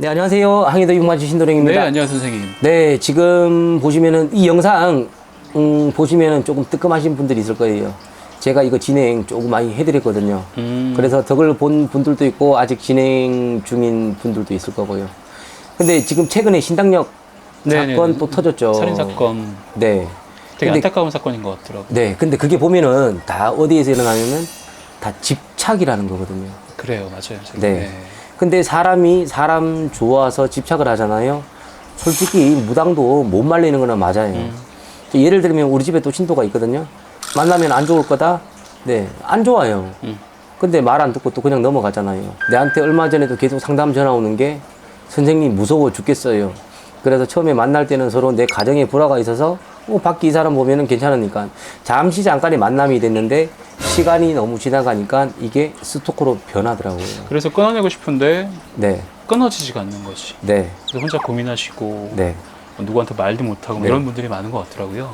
네, 안녕하세요. 항해도 육마지 신도령입니다. 네, 안녕하세요, 선생님. 네, 지금 보시면은 이 영상 보시면은 조금 뜨끔하신 분들이 있을 거예요. 제가 이거 진행 조금 많이 해드렸거든요. 그래서 덕을 본 분들도 있고 아직 진행 중인 분들도 있을 거고요. 근데 지금 최근에 신당역 사건 또 터졌죠. 살인 사건. 네. 되게 근데, 안타까운 사건인 것 같더라고요. 네, 근데 그게 보면은 다 어디에서 일어나냐면 다 집착이라는 거거든요. 그래요, 맞아요. 선생님. 네. 근데 사람이 사람 좋아서 집착을 하잖아요. 솔직히 무당도 못 말리는 거는 맞아요. 예를 들면 우리 집에 또 신도가 있거든요. 만나면 안 좋을 거다? 네, 안 좋아요. 근데 말 안 듣고 또 그냥 넘어가잖아요. 내한테 얼마 전에도 계속 상담 전화 오는 게 선생님 무서워 죽겠어요. 그래서 처음에 만날 때는 서로 내 가정에 불화가 있어서 밖에 이 사람 보면은 괜찮으니까 잠깐의 만남이 됐는데 시간이 너무 지나가니까 이게 스토커로 변하더라고요. 그래서 끊어내고 싶은데 네. 끊어지지가 않는 거지. 네. 그래서 혼자 고민하시고 네. 누구한테 말도 못하고 네. 이런 분들이 많은 것 같더라고요.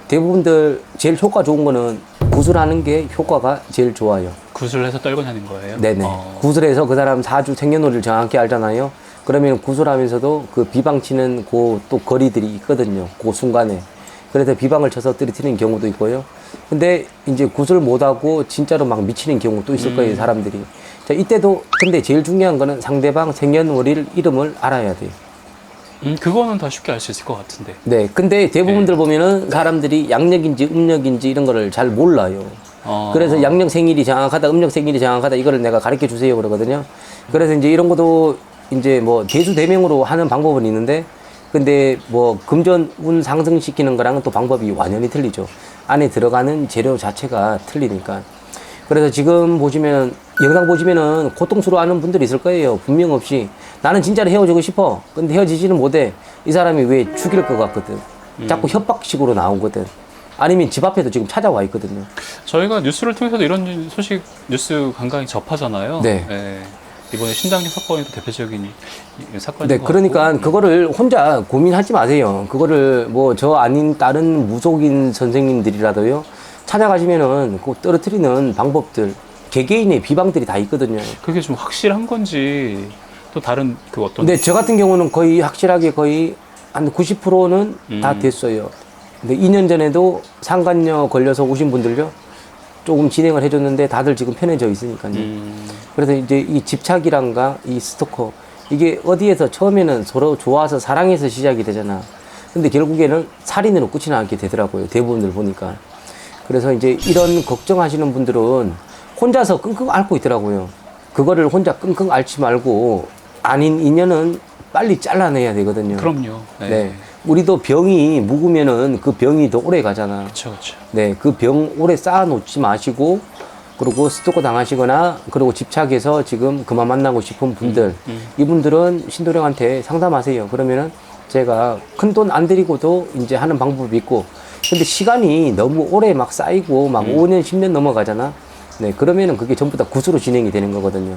대부분들 제일 효과 좋은 거는 구슬하는 게 효과가 제일 좋아요. 구슬해서 떨궈내는 거예요? 네네. 구슬해서 그 사람 사주 생년월일 정확히 알잖아요. 그러면 구슬하면서도 그 비방 치는 그 또 거리들이 있거든요. 그 순간에. 그래서 비방을 쳐서 떨어뜨리는 경우도 있고요. 근데 이제 구슬 못하고 진짜로 막 미치는 경우 또 있을 거예요, 사람들이. 자, 이때도 근데 제일 중요한 거는 상대방 생년월일 이름을 알아야 돼요. 그거는 다 쉽게 알 수 있을 것 같은데. 네. 근데 대부분들 보면은 사람들이 양력인지 음력인지 이런 거를 잘 몰라요. 그래서 양력 생일이 정확하다, 음력 생일이 정확하다, 이거를 내가 가르쳐 주세요 그러거든요. 그래서 이제 이런 것도 이제 뭐 대수대명으로 하는 방법은 있는데, 근데 뭐 금전 운 상승시키는 거랑은 또 방법이 완전히 틀리죠. 안에 들어가는 재료 자체가 틀리니까. 그래서 지금 보시면, 영상 보시면은 고통스러워하는 분들이 있을 거예요. 분명 없이. 나는 진짜로 헤어지고 싶어. 근데 헤어지지는 못해. 이 사람이 왜 죽일 것 같거든. 자꾸 협박식으로 나오거든. 아니면 집 앞에도 지금 찾아와 있거든요. 저희가 뉴스를 통해서도 이런 소식, 뉴스 간간히 접하잖아요. 네. 네. 이번에 신당역 사건이 또 대표적인 사건인 네, 것 그러니까 같고. 그거를 혼자 고민하지 마세요. 그거를 뭐 저 아닌 다른 무속인 선생님들이라도요, 찾아가시면은 그 떨어뜨리는 방법들, 개개인의 비방들이 다 있거든요. 그게 좀 확실한 건지 또 다른 그 어떤. 근데 저 같은 경우는 거의 확실하게 거의 한 90%는 다 됐어요. 근데 2년 전에도 상간녀 걸려서 오신 분들요, 조금 진행을 해줬는데 다들 지금 편해져 있으니까요. 그래서 이제 이 집착이란가 이 스토커, 이게 어디에서 처음에는 서로 좋아서 사랑해서 시작이 되잖아. 근데 결국에는 살인으로 끝이 나게 되더라고요. 대부분들 보니까. 그래서 이제 이런 걱정하시는 분들은 혼자서 끙끙 앓고 있더라고요. 그거를 혼자 끙끙 앓지 말고 아닌 인연은 빨리 잘라내야 되거든요. 그럼요. 네. 네. 우리도 병이 묵으면은 그 병이 더 오래 가잖아. 그렇죠, 그렇죠. 네, 그 병 오래 쌓아놓지 마시고, 그리고 스토커 당하시거나, 그리고 집착해서 지금 그만 만나고 싶은 분들, 이분들은 신도령한테 상담하세요. 그러면은 제가 큰 돈 안 들이고도 이제 하는 방법이 있고, 근데 시간이 너무 오래 막 쌓이고, 막 5년, 10년 넘어가잖아. 네, 그러면은 그게 전부 다 굿으로 진행이 되는 거거든요.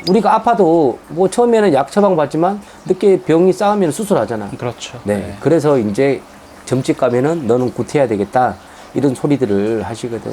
우리가 아파도 뭐 처음에는 약 처방 받지만 늦게 병이 쌓으면 수술하잖아. 그렇죠. 네, 네. 그래서 이제 점집 가면은 너는 굿해야 되겠다, 이런 소리들을 하시거든.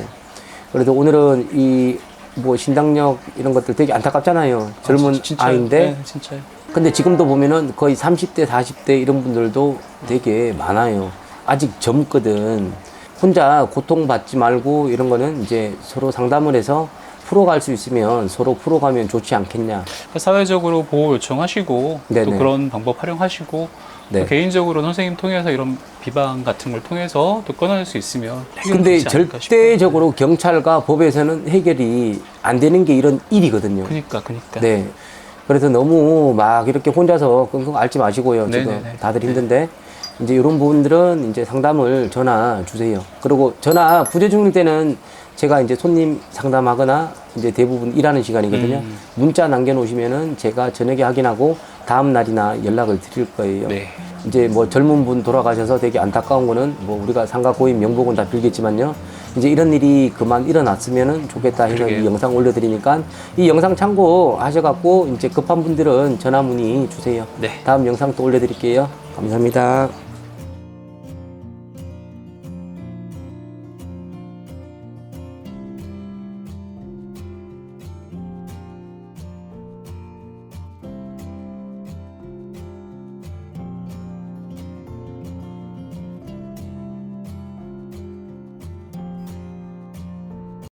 그래도 오늘은 이 뭐 신당역 이런 것들 되게 안타깝잖아요. 젊은 진짜요? 아이인데. 네, 진짜요. 근데 지금도 보면은 거의 30대, 40대 이런 분들도 되게 많아요. 아직 젊거든. 혼자 고통받지 말고 이런 거는 이제 서로 상담을 해서 풀어갈 수 있으면 서로 풀어가면 좋지 않겠냐. 사회적으로 보호 요청하시고 네네. 또 그런 방법 활용하시고 네. 또 개인적으로 선생님 통해서 이런 비방 같은 걸 통해서 또 끊어낼 수 있으면 해결이 근데 되지 않을까 싶어요. 절대적으로 경찰과 법에서는 해결이 안 되는 게 이런 일이거든요. 그니까. 네. 그래서 너무 막 이렇게 혼자서 끙끙 앓지 마시고요. 지금 네네네. 다들 힘든데. 이제 이런 부분들은 이제 상담을 전화 주세요. 그리고 전화 부재 중일 때는 제가 이제 손님 상담하거나 이제 대부분 일하는 시간이거든요. 문자 남겨놓으시면은 제가 저녁에 확인하고 다음 날이나 연락을 드릴 거예요. 네. 이제 뭐 젊은 분 돌아가셔서 되게 안타까운 거는 뭐 우리가 상가 고인 명복은 다 빌겠지만요. 이제 이런 일이 그만 일어났으면은 좋겠다 해서 그러게요. 이 영상 올려드리니까 이 영상 참고하셔갖고 이제 급한 분들은 전화 문의 주세요. 네. 다음 영상 또 올려드릴게요. 감사합니다.